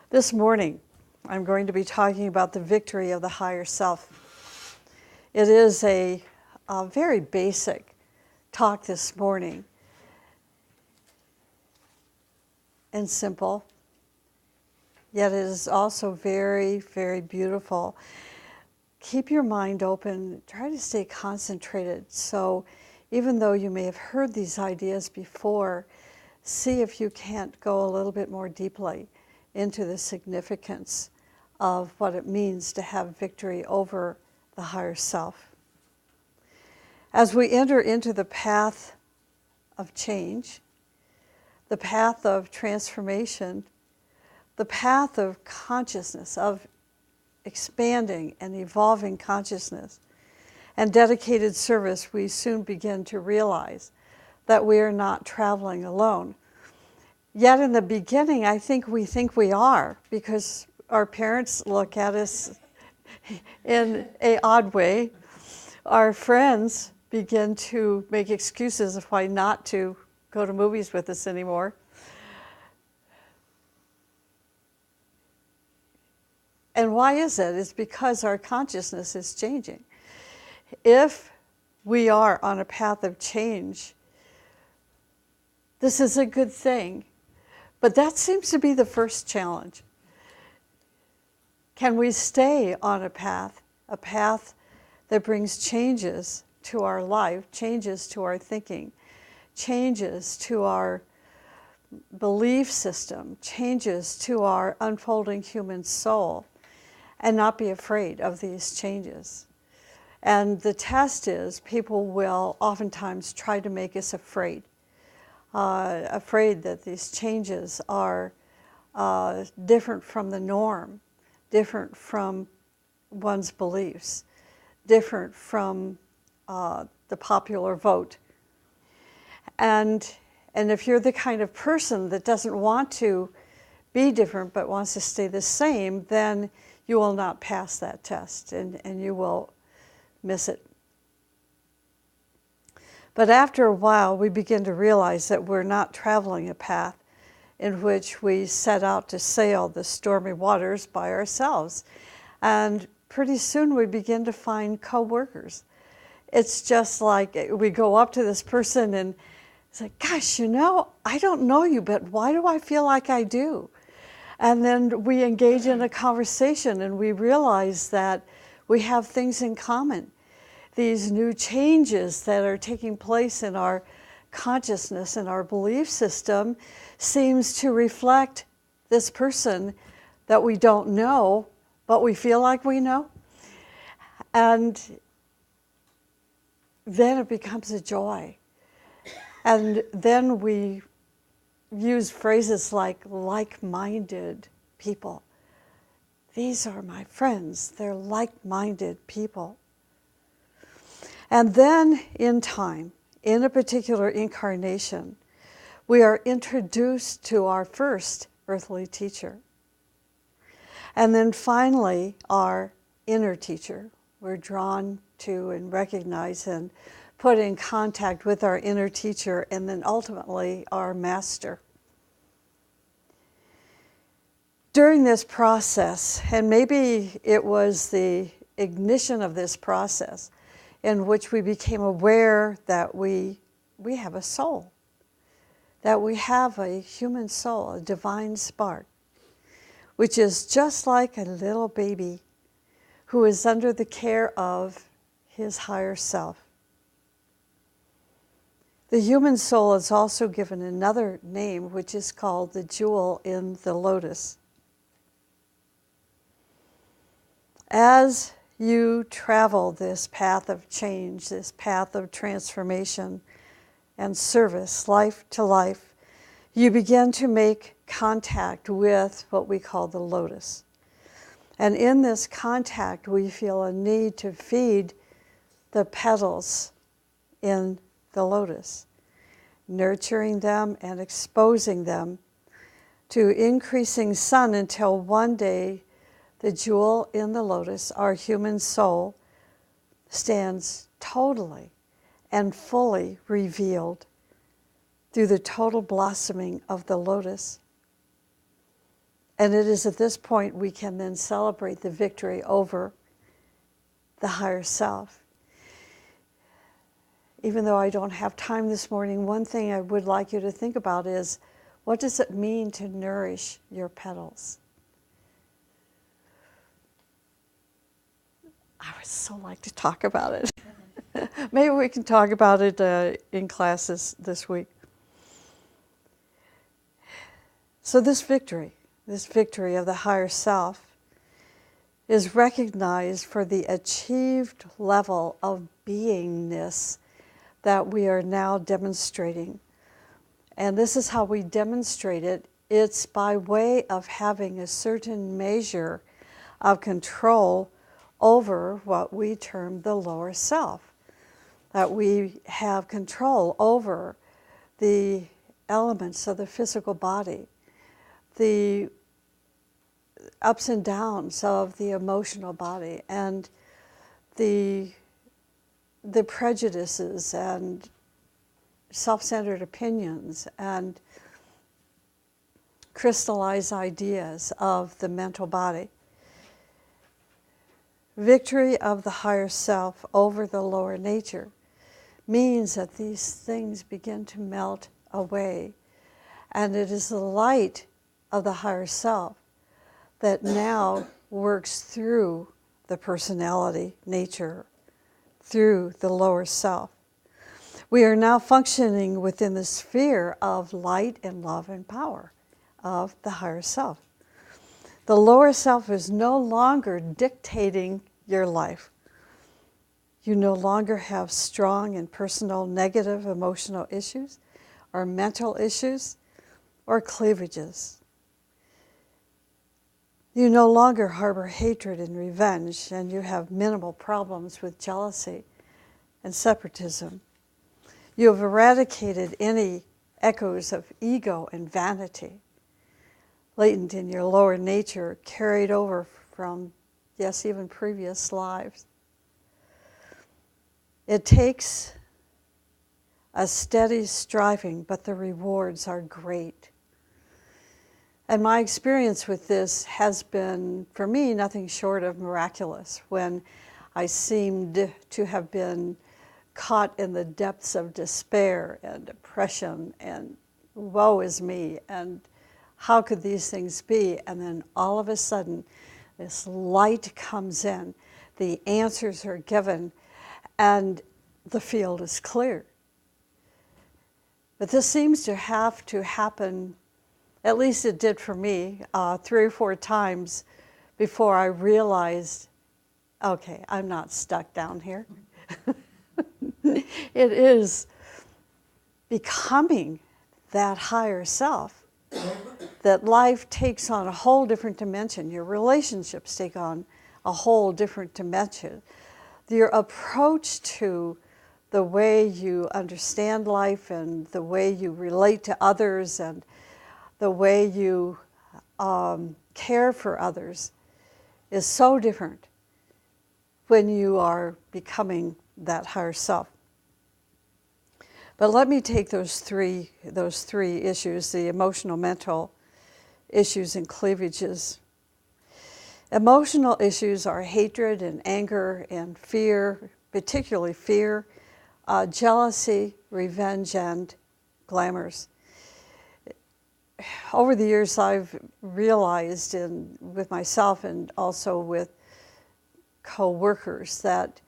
This morning, I'm going to be talking about the victory of the higher self. It is a very basic talk this morning and simple, yet it is also very, very beautiful. Keep your mind open, try to stay concentrated. So even though you may have heard these ideas before, see if you can't go a little bit more deeply into the significance of what it means to have victory over the higher self. As we enter into the path of change, the path of transformation, the path of consciousness, of expanding and evolving consciousness, and dedicated service, we soon begin to realize that we are not traveling alone. Yet in the beginning, I think we are, because our parents look at us in an odd way. Our friends begin to make excuses of why not to go to movies with us anymore. And why is it? It's because our consciousness is changing. If we are on a path of change, this is a good thing. But that seems to be the first challenge. Can we stay on a path that brings changes to our life, changes to our thinking, changes to our belief system, changes to our unfolding human soul, and not be afraid of these changes? And the test is people will oftentimes try to make us afraid that these changes are different from the norm, different from one's beliefs, different from the popular vote. And if you're the kind of person that doesn't want to be different but wants to stay the same, then you will not pass that test and you will miss it. But after a while, we begin to realize that we're not traveling a path in which we set out to sail the stormy waters by ourselves. And pretty soon we begin to find co-workers. It's just like we go up to this person and it's like, gosh, I don't know you, but why do I feel like I do? And then we engage in a conversation and we realize that we have things in common. These new changes that are taking place in our consciousness and our belief system seems to reflect this person that we don't know, but we feel like we know. And then it becomes a joy. And then we use phrases like-minded people. These are my friends. They're like-minded people. And then in time, in a particular incarnation, we are introduced to our first earthly teacher. And then finally, our inner teacher. We're drawn to and recognize and put in contact with our inner teacher, and then ultimately our master. During this process, and maybe it was the ignition of this process, in which we became aware that we have a soul, that we have a human soul, a divine spark, which is just like a little baby who is under the care of his higher self. The human soul is also given another name, which is called the jewel in the lotus. As you travel this path of change, this path of transformation and service, life to life, you begin to make contact with what we call the lotus. And in this contact, we feel a need to feed the petals in the lotus, nurturing them and exposing them to increasing sun until one day the jewel in the lotus, our human soul, stands totally and fully revealed through the total blossoming of the lotus. And it is at this point we can then celebrate the victory over the higher self. Even though I don't have time this morning, one thing I would like you to think about is, what does it mean to nourish your petals? I would so like to talk about it. Maybe we can talk about it in classes this week. So this victory of the higher self, is recognized for the achieved level of beingness that we are now demonstrating. And this is how we demonstrate it. It's by way of having a certain measure of control over what we term the lower self. That we have control over the elements of the physical body, the ups and downs of the emotional body, and the prejudices and self-centered opinions and crystallized ideas of the mental body. Victory of the higher self over the lower nature means that these things begin to melt away. And it is the light of the higher self that now works through the personality, nature, through the lower self. We are now functioning within the sphere of light and love and power of the higher self. The lower self is no longer dictating your life. You no longer have strong and personal negative emotional issues or mental issues or cleavages. You no longer harbor hatred and revenge, and you have minimal problems with jealousy and separatism. You have eradicated any echoes of ego and vanity latent in your lower nature, carried over from, yes, even previous lives. It takes a steady striving, but the rewards are great. And my experience with this has been, for me, nothing short of miraculous, when I seemed to have been caught in the depths of despair and depression and woe is me, and how could these things be? And then all of a sudden, this light comes in, the answers are given, and the field is clear. But this seems to have to happen, at least it did for me, 3 or 4 times before I realized, okay, I'm not stuck down here. It is becoming that higher self that life takes on a whole different dimension. Your relationships take on a whole different dimension. Your approach to the way you understand life and the way you relate to others and the way you care for others is so different when you are becoming that higher self. But let me take those three issues, the emotional, mental issues and cleavages. Emotional issues are hatred and anger and fear, particularly fear, jealousy, revenge, and glamours. Over the years, I've realized with myself and also with co-workers that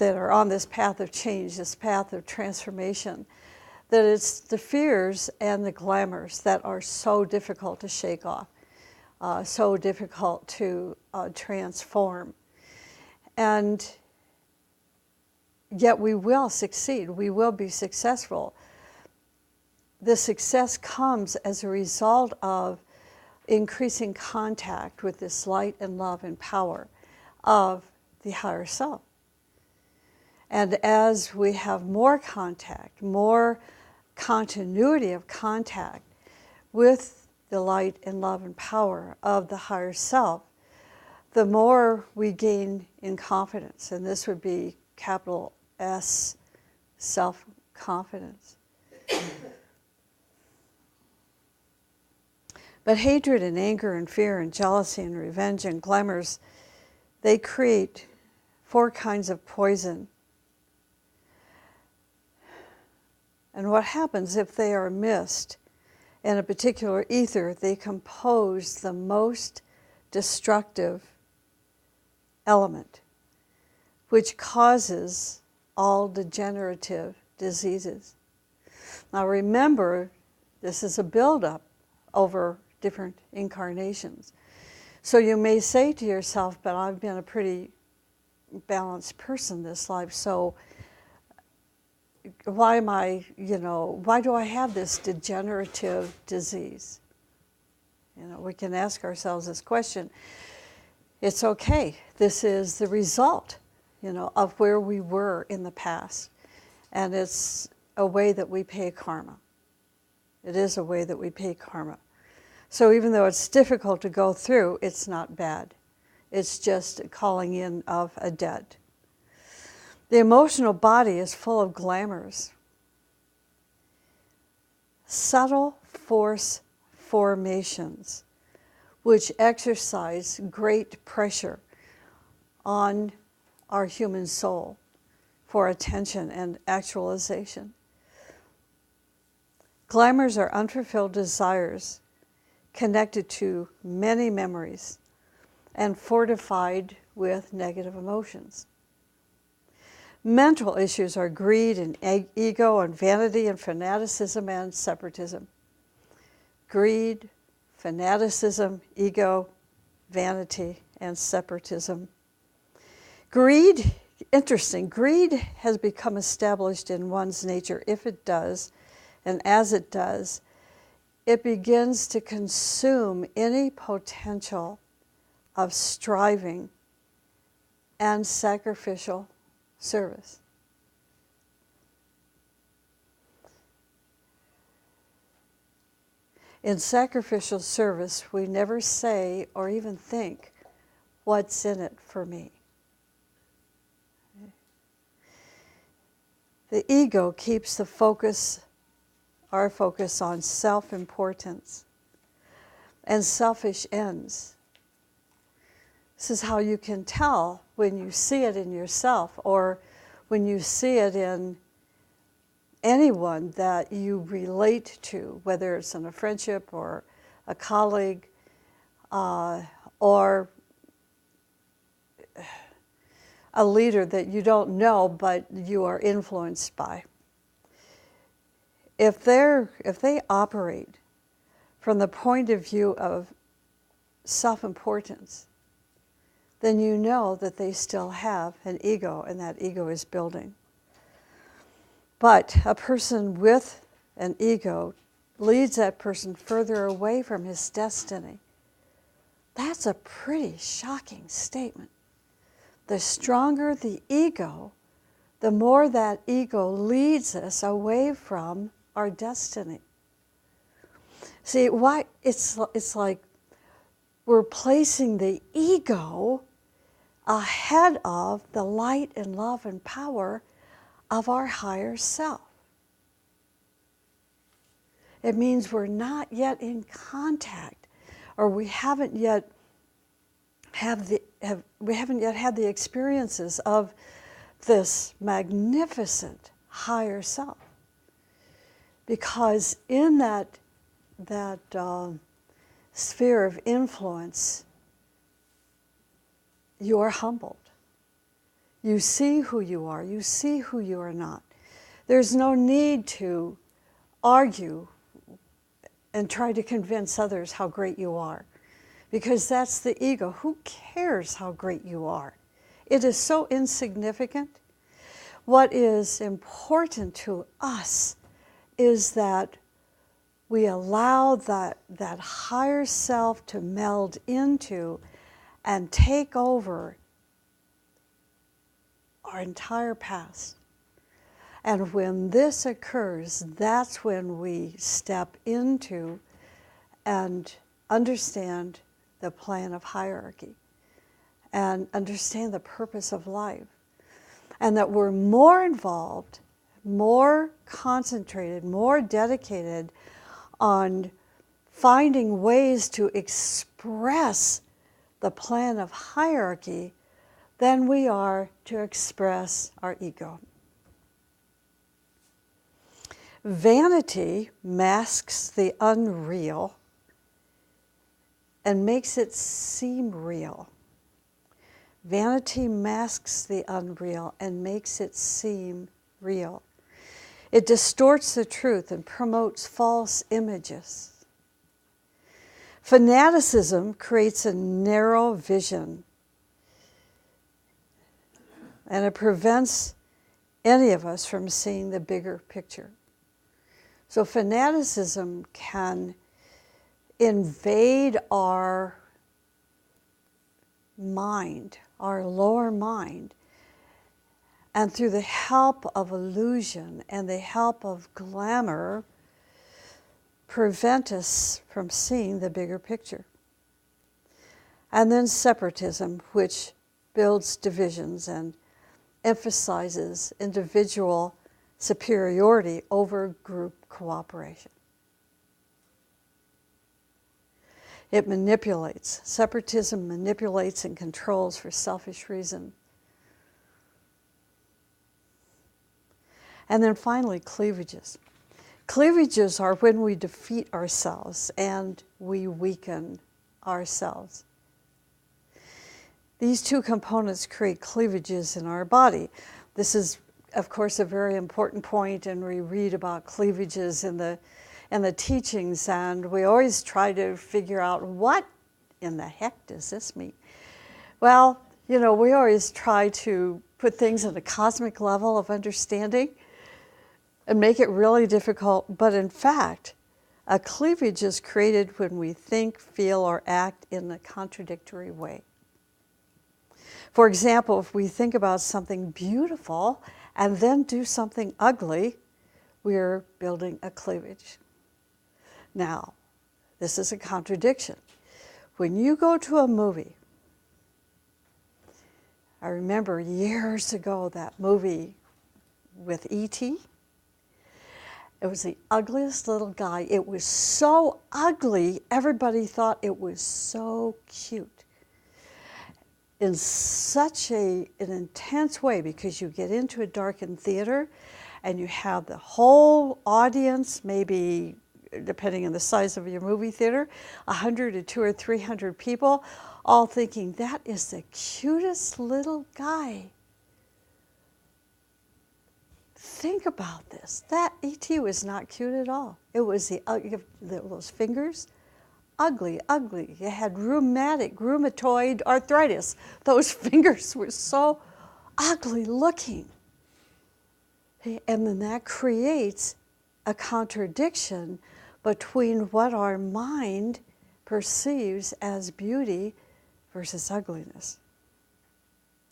are on this path of change, this path of transformation, that it's the fears and the glamours that are so difficult to shake off, so difficult to transform. And yet we will succeed, we will be successful. The success comes as a result of increasing contact with this light and love and power of the higher self. And as we have more contact, more continuity of contact with the light and love and power of the higher self, the more we gain in confidence. And this would be capital S, self-confidence. But hatred and anger and fear and jealousy and revenge and glamours, they create 4 kinds of poison. And what happens if they are missed in a particular ether, they compose the most destructive element, which causes all degenerative diseases. Now remember, this is a buildup over different incarnations. So you may say to yourself, but I've been a pretty balanced person this life, so why am I, why do I have this degenerative disease? We can ask ourselves this question. It's okay. This is the result, of where we were in the past. And it's a way that we pay karma. It is a way that we pay karma. So even though it's difficult to go through, it's not bad. It's just calling in of a debt. The emotional body is full of glamours. Subtle force formations, which exercise great pressure on our human soul for attention and actualization. Glamours are unfulfilled desires connected to many memories and fortified with negative emotions. Mental issues are greed and ego and vanity and fanaticism and separatism. Greed, fanaticism, ego, vanity, and separatism. Greed, interesting, greed has become established in one's nature. If it does, and as it does, it begins to consume any potential of striving and sacrificial service. In sacrificial service, we never say or even think, what's in it for me? The ego keeps our focus on self-importance and selfish ends. This is how you can tell when you see it in yourself or when you see it in anyone that you relate to, whether it's in a friendship or a colleague or a leader that you don't know but you are influenced by. If they operate from the point of view of self-importance, then you know that they still have an ego, and that ego is building. But a person with an ego leads that person further away from his destiny. That's a pretty shocking statement. The stronger the ego, the more that ego leads us away from our destiny. See, why it's like we're placing the ego ahead of the light and love and power of our higher self. It means we're not yet in contact, or we haven't yet had the experiences of this magnificent higher self. Because in that sphere of influence, you are humbled. You see who you are. You see who you are not. There's no need to argue and try to convince others how great you are, because that's the ego. Who cares how great you are? It is so insignificant. What is important to us is that we allow that higher self to meld into and take over our entire past. And when this occurs, that's when we step into and understand the plan of hierarchy and understand the purpose of life. And that we're more involved, more concentrated, more dedicated on finding ways to express the plan of hierarchy than we are to express our ego. Vanity masks the unreal and makes it seem real. Vanity masks the unreal and makes it seem real. It distorts the truth and promotes false images. Fanaticism creates a narrow vision, and it prevents any of us from seeing the bigger picture. So fanaticism can invade our mind, our lower mind, and through the help of illusion and the help of glamour, prevent us from seeing the bigger picture. And then separatism, which builds divisions and emphasizes individual superiority over group cooperation. It manipulates. Separatism manipulates and controls for selfish reasons. And then finally, cleavages. Cleavages are when we defeat ourselves and we weaken ourselves. These two components create cleavages in our body. This is, of course, a very important point, and we read about cleavages in the teachings, and we always try to figure out what in the heck does this mean? Well, we always try to put things at a cosmic level of understanding and make it really difficult, but in fact, a cleavage is created when we think, feel, or act in a contradictory way. For example, if we think about something beautiful and then do something ugly, we're building a cleavage. Now, this is a contradiction. When you go to a movie, I remember years ago that movie with E.T. It was the ugliest little guy. It was so ugly, everybody thought it was so cute. In such an intense way, because you get into a darkened theater and you have the whole audience, maybe depending on the size of your movie theater, 100 or 200 or 300 people, all thinking, that is the cutest little guy. Think about this. That E.T. was not cute at all. It was those fingers, ugly. It had rheumatoid arthritis. Those fingers were so ugly looking. And then that creates a contradiction between what our mind perceives as beauty versus ugliness.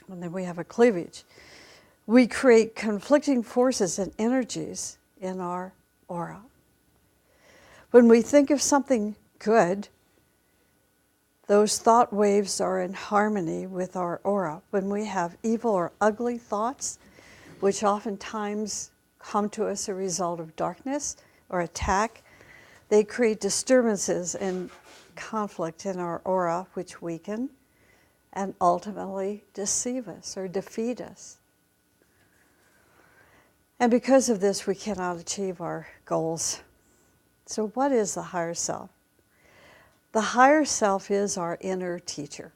And then we have a cleavage. We create conflicting forces and energies in our aura. When we think of something good, those thought waves are in harmony with our aura. When we have evil or ugly thoughts, which oftentimes come to us as a result of darkness or attack, they create disturbances and conflict in our aura, which weaken and ultimately deceive us or defeat us. And because of this, we cannot achieve our goals. So what is the higher self? The higher self is our inner teacher.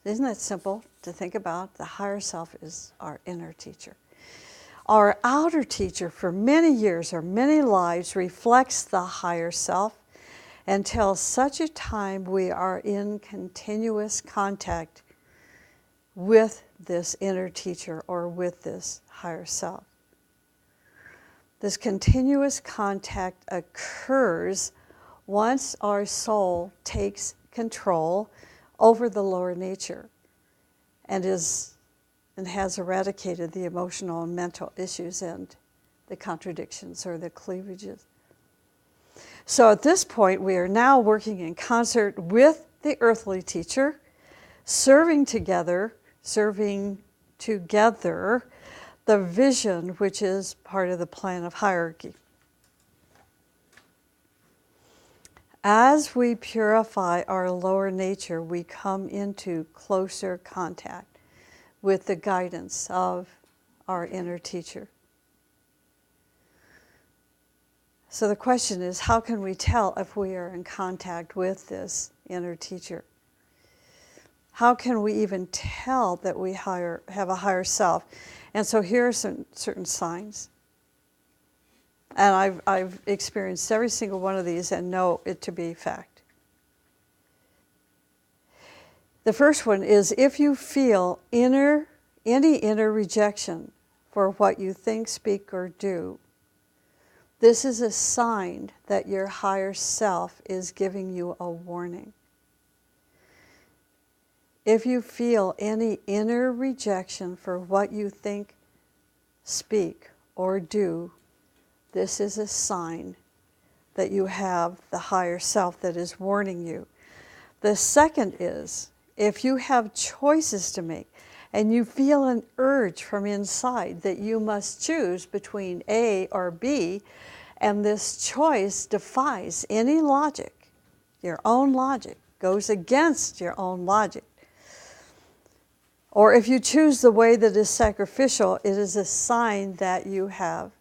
Isn't that simple to think about? The higher self is our inner teacher. Our outer teacher for many years or many lives reflects the higher self until such a time we are in continuous contact with this inner teacher or with this higher self. This continuous contact occurs once our soul takes control over the lower nature and has eradicated the emotional and mental issues and the contradictions or the cleavages. So at this point, we are now working in concert with the earthly teacher, serving together the vision which is part of the plan of hierarchy. As we purify our lower nature, we come into closer contact with the guidance of our inner teacher. So the question is, how can we tell if we are in contact with this inner teacher? How can we even tell that we have a higher self? And so here are some certain signs. And I've experienced every single one of these and know it to be fact. The first one is if you feel any inner rejection for what you think, speak, or do, this is a sign that your higher self is giving you a warning. If you feel any inner rejection for what you think, speak, or do, this is a sign that you have the higher self that is warning you. The second is, if you have choices to make and you feel an urge from inside that you must choose between A or B, and this choice defies any logic, your own logic, goes against your own logic, or if you choose the way that is sacrificial, it is a sign that you have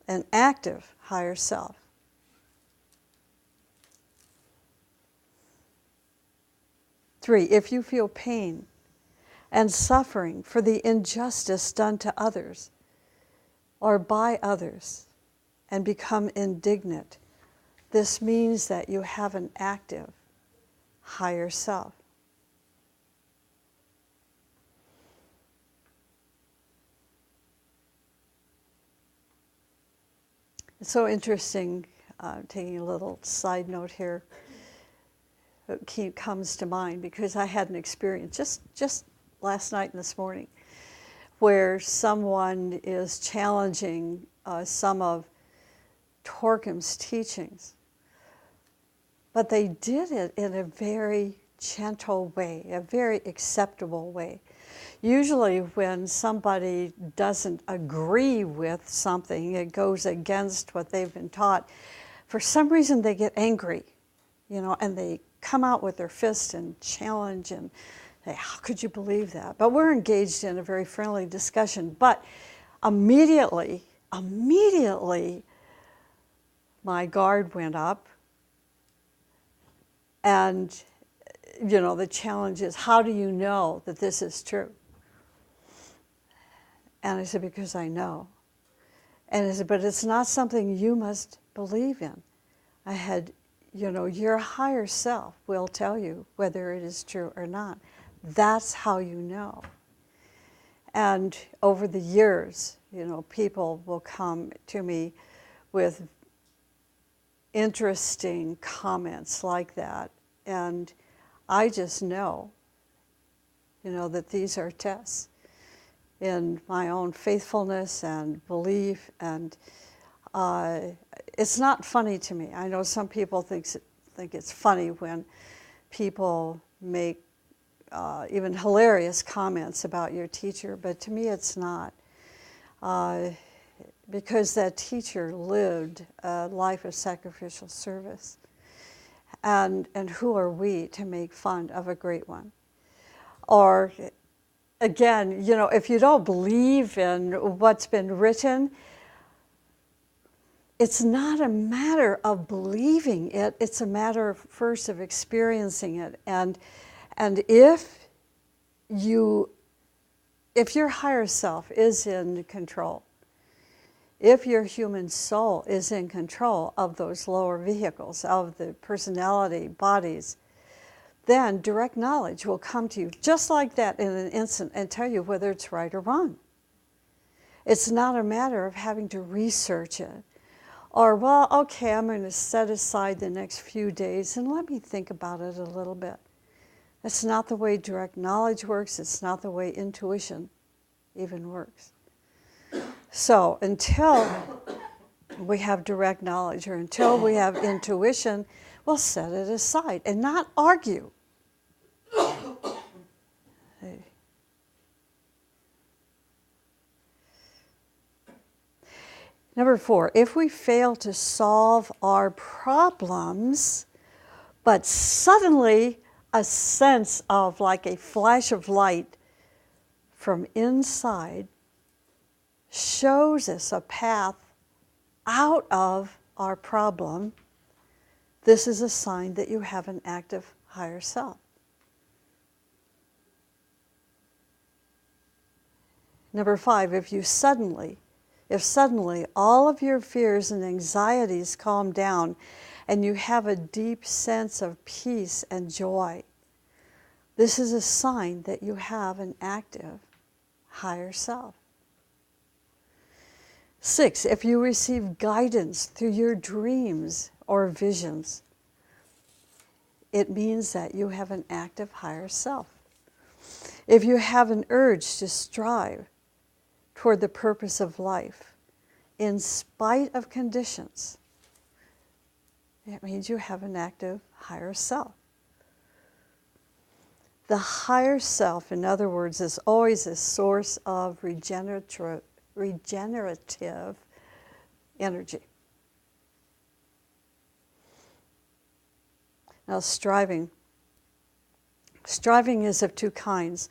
an active higher self. Three, if you feel pain and suffering for the injustice done to others or by others and become indignant, this means that you have an active higher self. It's so interesting, taking a little side note here, it comes to mind because I had an experience just last night and this morning where someone is challenging some of Torkham's teachings. But they did it in a very gentle way, a very acceptable way. Usually when somebody doesn't agree with something, it goes against what they've been taught, for some reason they get angry, and they come out with their fist and challenge and say, how could you believe that? But we're engaged in a very friendly discussion. But immediately, my guard went up. And, the challenge is, how do you know that this is true? And I said, because I know. And I said, but it's not something you must believe in. I had, your higher self will tell you whether it is true or not. That's how you know. And over the years, people will come to me with interesting comments like that. And I just know, that these are tests in my own faithfulness and belief. And it's not funny to me. I know some people think it's funny when people make even hilarious comments about your teacher, but to me it's not. Because that teacher lived a life of sacrificial service. And who are we to make fun of a great one? Or, again, if you don't believe in what's been written, it's not a matter of believing it, it's a matter first of experiencing it. And if your higher self is in control, if your human soul is in control of those lower vehicles, of the personality, bodies, then direct knowledge will come to you just like that in an instant and tell you whether it's right or wrong. It's not a matter of having to research it. Or, well, okay, I'm going to set aside the next few days and let me think about it a little bit. That's not the way direct knowledge works. It's not the way intuition even works. So until we have direct knowledge or until we have intuition, we'll set it aside and not argue. Number 4, if we fail to solve our problems, but suddenly a sense of like a flash of light from inside shows us a path out of our problem, this is a sign that you have an active higher self. Number 5, if suddenly all of your fears and anxieties calm down and you have a deep sense of peace and joy, this is a sign that you have an active higher self. 6, if you receive guidance through your dreams or visions, it means that you have an active higher self. If you have an urge to strive toward the purpose of life, in spite of conditions, it means you have an active higher self. The higher self, in other words, is always a source of regenerative energy. Now, striving. Striving is of two kinds.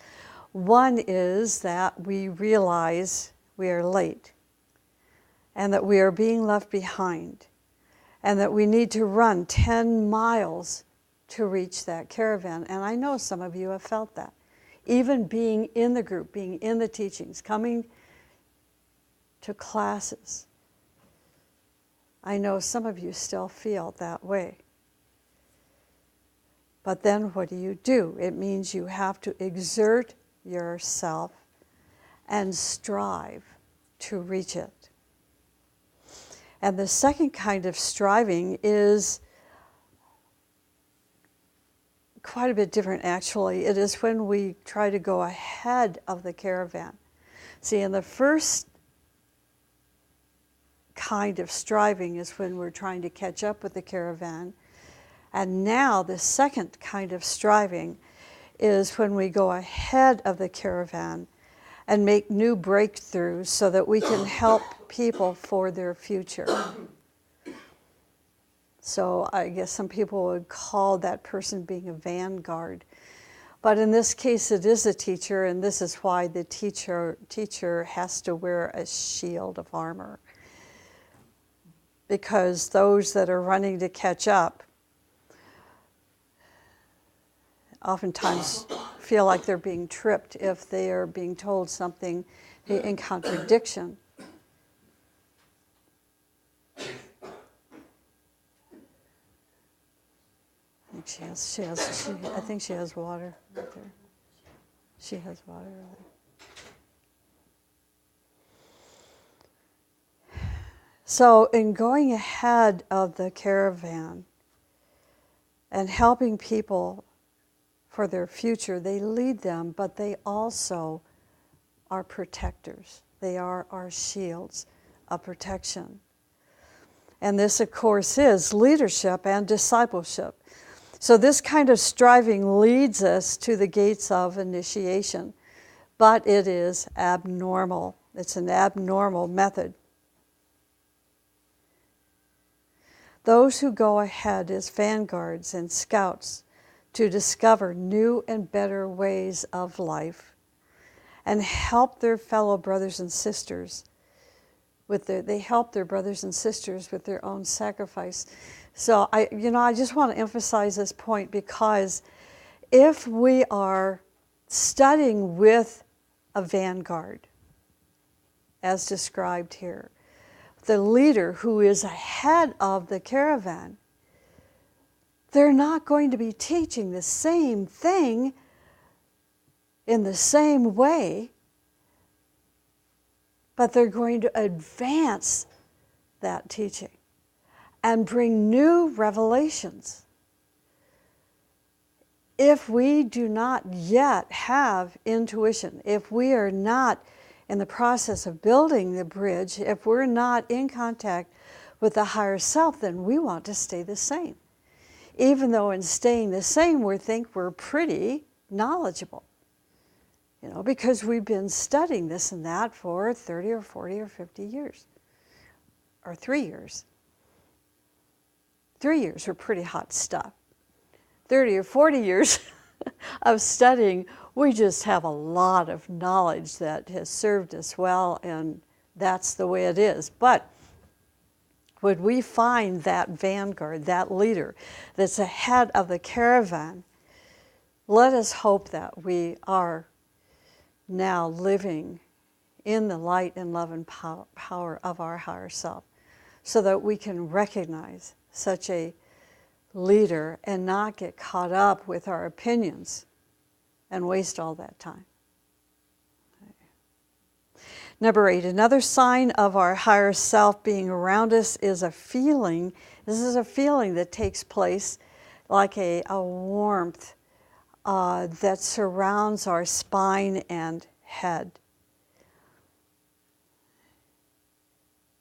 One is that we realize we are late and that we are being left behind and that we need to run 10 miles to reach that caravan. And I know some of you have felt that. Even being in the group, being in the teachings, coming to classes. I know some of you still feel that way. But then what do? It means you have to exert yourself and strive to reach it. And the second kind of striving is quite a bit different, actually. It is when we try to go ahead of the caravan. See, in the first kind of striving is when we're trying to catch up with the caravan. And now the second kind of striving is when we go ahead of the caravan and make new breakthroughs so that we can help people for their future. So I guess some people would call that person being a vanguard. But in this case, it is a teacher, and this is why the teacher has to wear a shield of armor. Because those that are running to catch up oftentimes feel like they're being tripped if they are being told something in contradiction. I think she has water right there. She has water right there. So in going ahead of the caravan and helping people for their future, they lead them, but they also are protectors. They are our shields of protection. And this, of course, is leadership and discipleship. So this kind of striving leads us to the gates of initiation, but it is abnormal. It's an abnormal method. Those who go ahead as vanguards and scouts to discover new and better ways of life and help their fellow brothers and sisters they help their brothers and sisters with their own sacrifice. So I just want to emphasize this point, because if we are studying with a vanguard, as described here, the leader who is ahead of the caravan, they're not going to be teaching the same thing in the same way, but they're going to advance that teaching and bring new revelations. If we do not yet have intuition, if we are not in the process of building the bridge, if we're not in contact with the higher self, then we want to stay the same. Even though in staying the same, we think we're pretty knowledgeable. Because we've been studying this and that for 30 or 40 or 50 years. or 3 years. 3 years were pretty hot stuff. 30 or 40 years of studying, we just have a lot of knowledge that has served us well, and that's the way it is. But would we find that vanguard, that leader that's ahead of the caravan, let us hope that we are now living in the light and love and power of our higher self, so that we can recognize such a leader and not get caught up with our opinions and waste all that time. Number 8, another sign of our higher self being around us is a feeling. This is a feeling that takes place like a warmth that surrounds our spine and head.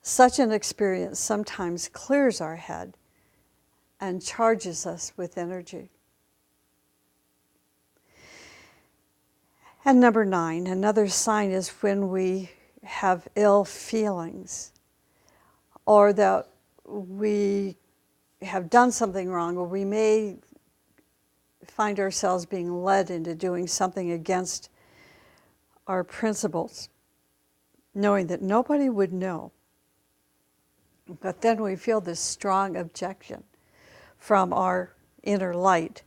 Such an experience sometimes clears our head and charges us with energy. And number 9, another sign is when we have ill feelings, or that we have done something wrong, or we may find ourselves being led into doing something against our principles, knowing that nobody would know. But then we feel this strong objection from our inner light.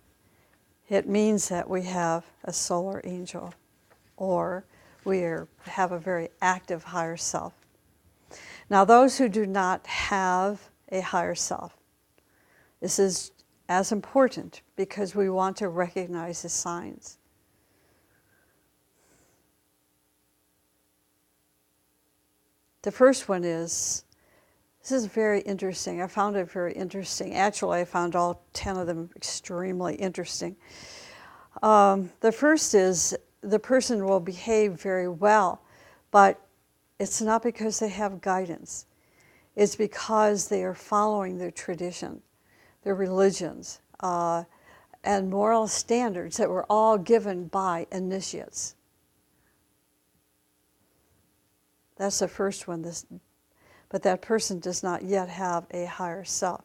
It means that we have a solar angel, or we have a very active higher self. Now, those who do not have a higher self, this is as important because we want to recognize the signs. The first one is, this is very interesting. I found it very interesting. Actually, I found all 10 of them extremely interesting. The first is, the person will behave very well, but it's not because they have guidance. It's because they are following their tradition, their religions, and moral standards that were all given by initiates. That's the first one. But that person does not yet have a higher self.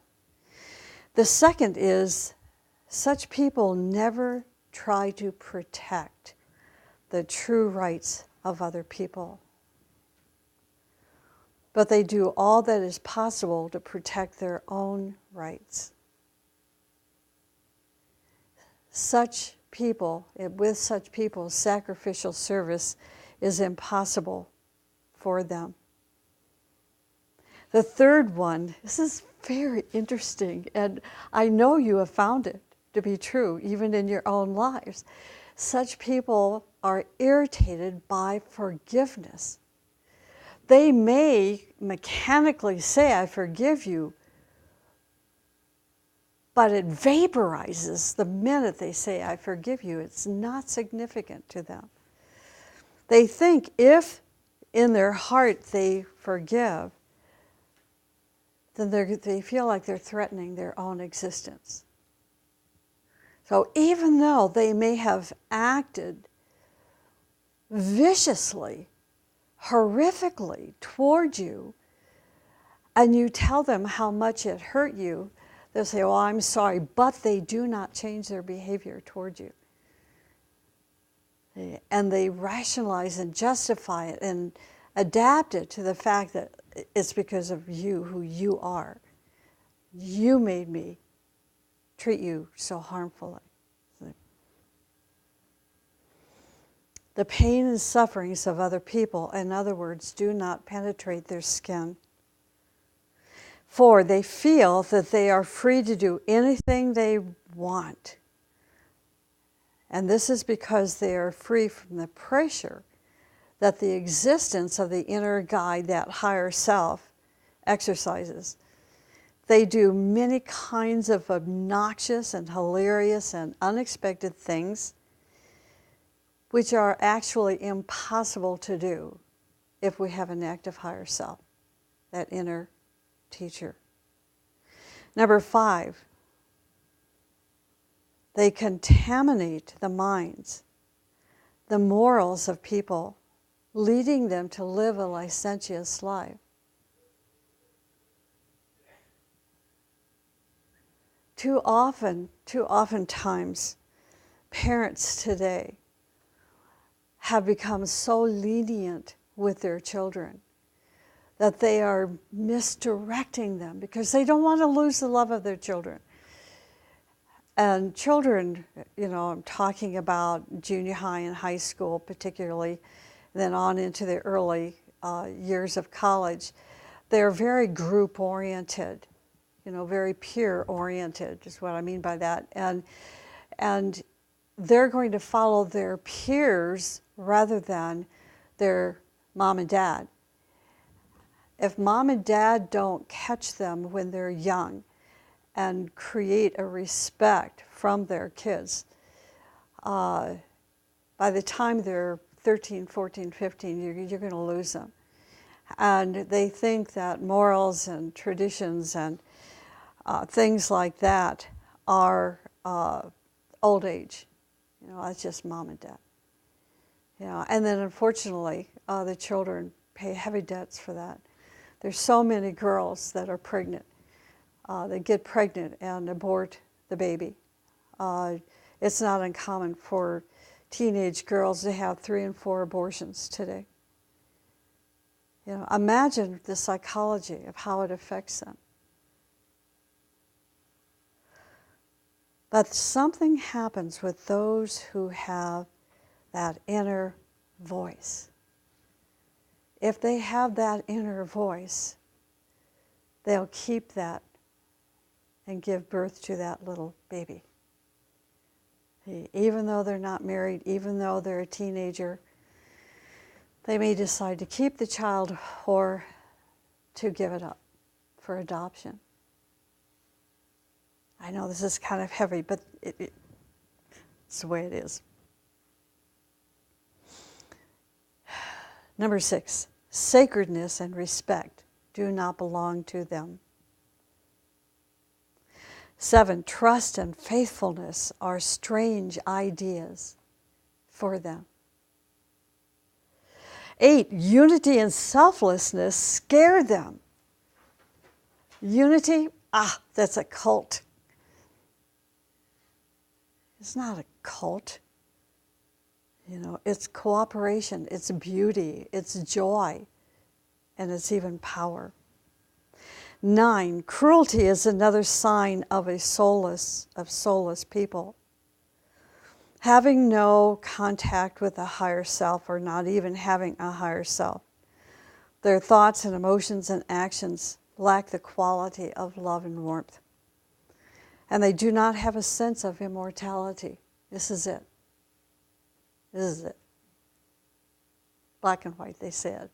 The second is, such people never try to protect the true rights of other people, but they do all that is possible to protect their own rights. With such people, sacrificial service is impossible for them. The third one, this is very interesting, and I know you have found it to be true, even in your own lives. Such people are irritated by forgiveness. They may mechanically say, I forgive you, but it vaporizes the minute they say, I forgive you. It's not significant to them. They think if in their heart they forgive, then they feel like they're threatening their own existence. So even though they may have acted viciously, horrifically toward you, and you tell them how much it hurt you, they'll say, oh, I'm sorry, but they do not change their behavior toward you. And they rationalize and justify it and adapt it to the fact that it's because of you, who you are. You made me treat you so harmfully. The pain and sufferings of other people, in other words, do not penetrate their skin. For they feel that they are free to do anything they want. And this is because they are free from the pressure that the existence of the inner guide, that higher self, exercises. They do many kinds of obnoxious and hilarious and unexpected things, which are actually impossible to do if we have an active higher self, that inner teacher. Number 5, they contaminate the minds, the morals of people, leading them to live a licentious life. too often times, parents today have become so lenient with their children that they are misdirecting them because they don't want to lose the love of their children. And children, I'm talking about junior high and high school particularly, then on into the early years of college, they're very group-oriented, very peer-oriented is what I mean by that. And they're going to follow their peers rather than their mom and dad. If mom and dad don't catch them when they're young and create a respect from their kids, by the time they're 13, 14, 15, you're going to lose them. And they think that morals and traditions and things like that are old age. That's just mom and dad. And then unfortunately, the children pay heavy debts for that. There's so many girls that are pregnant. They get pregnant and abort the baby. It's not uncommon for teenage girls to have 3 and 4 abortions today. Imagine the psychology of how it affects them. But something happens with those who have that inner voice. If they have that inner voice, they'll keep that and give birth to that little baby. Even though they're not married, even though they're a teenager, they may decide to keep the child or to give it up for adoption. I know this is kind of heavy, but it's the way it is. Number 6, sacredness and respect do not belong to them. 7, trust and faithfulness are strange ideas for them. 8, unity and selflessness scare them. Unity, that's a cult. It's not a cult. It's cooperation, it's beauty, it's joy, and it's even power. 9, cruelty is another sign of soulless people. Having no contact with a higher self, or not even having a higher self, their thoughts and emotions and actions lack the quality of love and warmth. And they do not have a sense of immortality. This is it. This is it. Black and white, they said.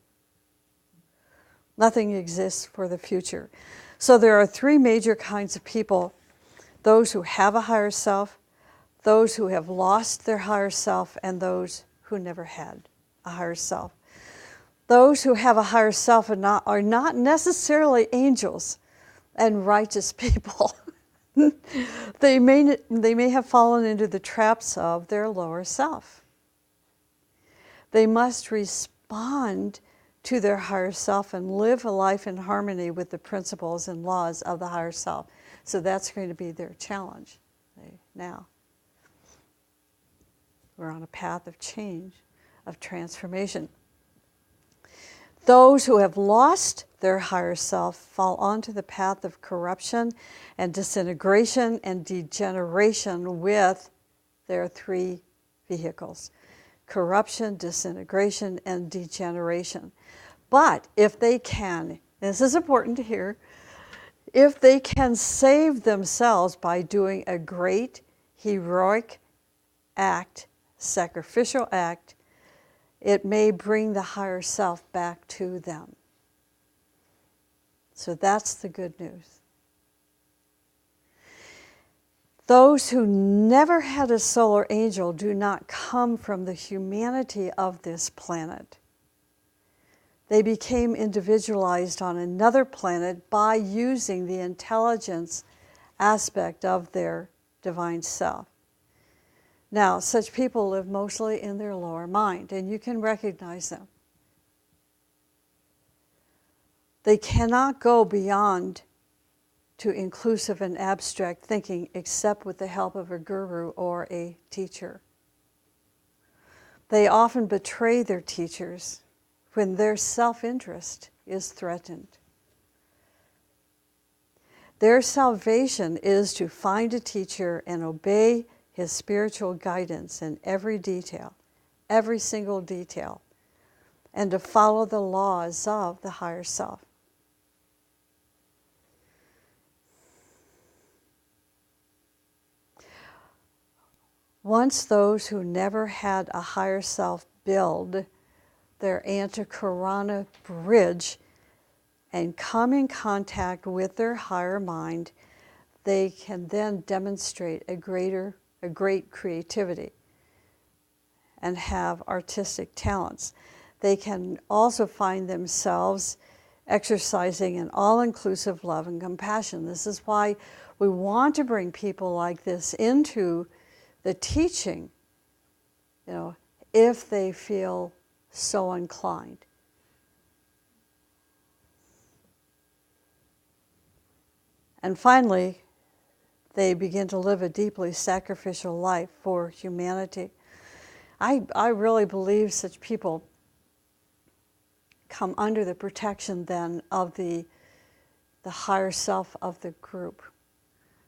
Nothing exists for the future. So there are 3 major kinds of people: those who have a higher self, those who have lost their higher self, and those who never had a higher self. Those who have a higher self are not necessarily angels and righteous people. They may have fallen into the traps of their lower self. They must respond to their higher self and live a life in harmony with the principles and laws of the higher self. So that's going to be their challenge now. We're on a path of change, of transformation. Those who have lost their higher self fall onto the path of corruption and disintegration and degeneration with their 3 vehicles: corruption, disintegration, and degeneration. But if they can, this is important to hear, if they can save themselves by doing a great heroic act, sacrificial act, it may bring the higher self back to them. So that's the good news. Those who never had a solar angel do not come from the humanity of this planet. They became individualized on another planet by using the intelligence aspect of their divine self. Now, such people live mostly in their lower mind, and you can recognize them. They cannot go beyond to inclusive and abstract thinking except with the help of a guru or a teacher. They often betray their teachers when their self-interest is threatened. Their salvation is to find a teacher and obey his spiritual guidance in every detail, every single detail, and to follow the laws of the higher self. Once those who never had a higher self build their antakarana bridge and come in contact with their higher mind, they can then demonstrate a great creativity and have artistic talents. They can also find themselves exercising an all-inclusive love and compassion. This is why we want to bring people like this into the teaching, if they feel so inclined. And finally, they begin to live a deeply sacrificial life for humanity. I really believe such people come under the protection then of the higher self of the group.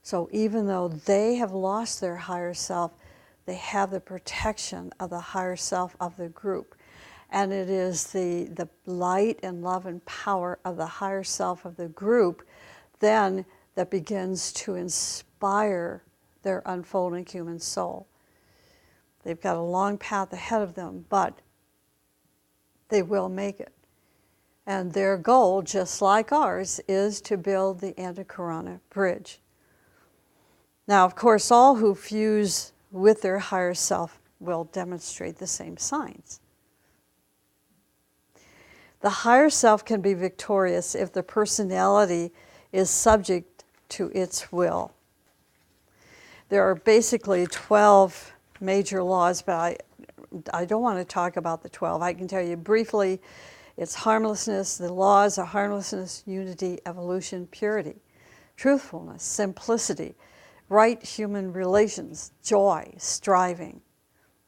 So even though they have lost their higher self, they have the protection of the higher self of the group. And it is the light and love and power of the higher self of the group then that begins to inspire their unfolding human soul. They've got a long path ahead of them, but they will make it. And their goal, just like ours, is to build the Antakarana bridge. Now, of course, all who fuse with their higher self will demonstrate the same signs. The higher self can be victorious if the personality is subject to its will. There are basically 12 major laws, but I don't want to talk about the 12. I can tell you briefly, it's harmlessness. The laws are harmlessness, unity, evolution, purity, truthfulness, simplicity, right human relations, joy, striving,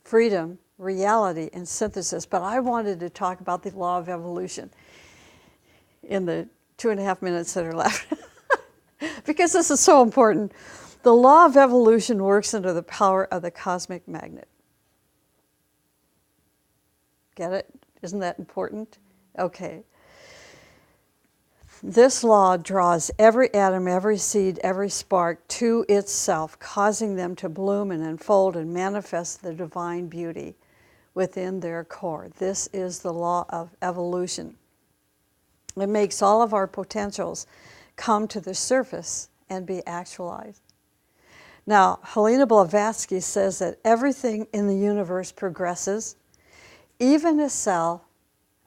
freedom, reality, and synthesis. But I wanted to talk about the law of evolution in the 2.5 minutes that are left because this is so important. The law of evolution works under the power of the cosmic magnet. Get it? Isn't that important? Okay. This law draws every atom, every seed, every spark to itself, causing them to bloom and unfold and manifest the divine beauty within their core. This is the law of evolution. It makes all of our potentials come to the surface and be actualized. Now, Helena Blavatsky says that everything in the universe progresses, even a cell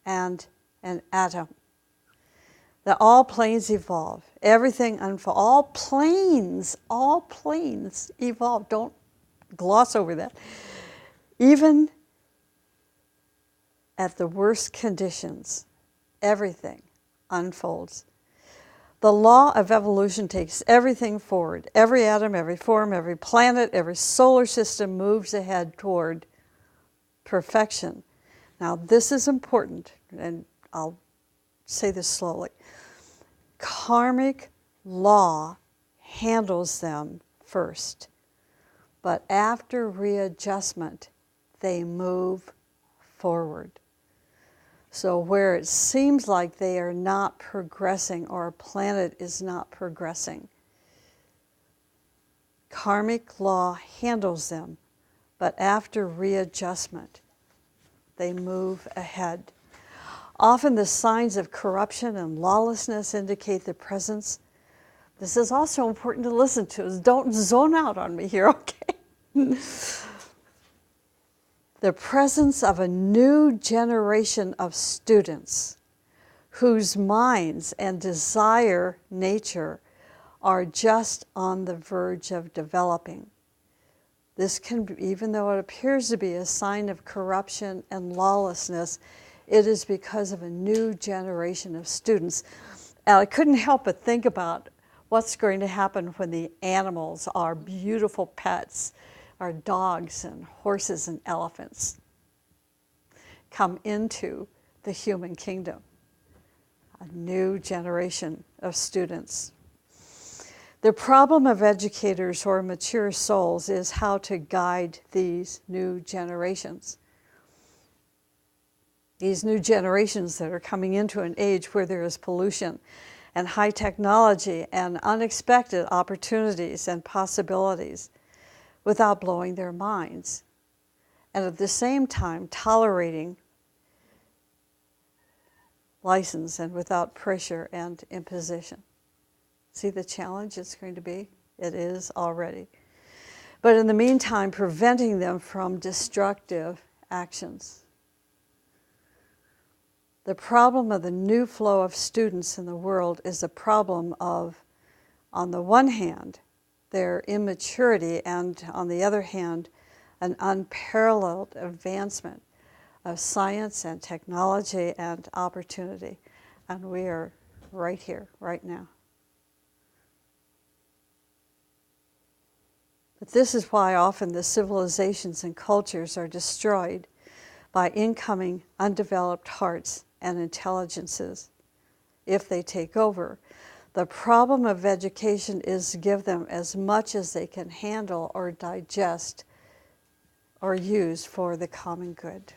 and an atom. That all planes evolve, everything unfolds. All planes evolve. Don't gloss over that. Even at the worst conditions, everything unfolds. The law of evolution takes everything forward. Every atom, every form, every planet, every solar system moves ahead toward perfection. Now, this is important, and I'll say this slowly. Karmic law handles them first, but after readjustment, they move forward. So where it seems like they are not progressing or a planet is not progressing, karmic law handles them, but after readjustment, they move ahead. Often the signs of corruption and lawlessness indicate the presence. This is also important to listen to. Don't zone out on me here, okay? The presence of a new generation of students whose minds and desire nature are just on the verge of developing. This can be, even though it appears to be a sign of corruption and lawlessness, it is because of a new generation of students. And I couldn't help but think about What's going to happen when the animals, our beautiful pets, our dogs and horses and elephants, come into the human kingdom? A new generation of students. The problem of educators or mature souls is how to guide these new generations. These new generations that are coming into an age where there is pollution and high technology and unexpected opportunities and possibilities without blowing their minds, and at the same time tolerating license and without pressure and imposition. See the challenge it's going to be? It is already. But in the meantime, preventing them from destructive actions. The problem of the new flow of students in the world is a problem of, on the one hand, their immaturity, and on the other hand, an unparalleled advancement of science and technology and opportunity. And we are right here, right now. But this is why often the civilizations and cultures are destroyed by incoming undeveloped hearts and intelligences if they take over. The problem of education is to give them as much as they can handle or digest or use for the common good.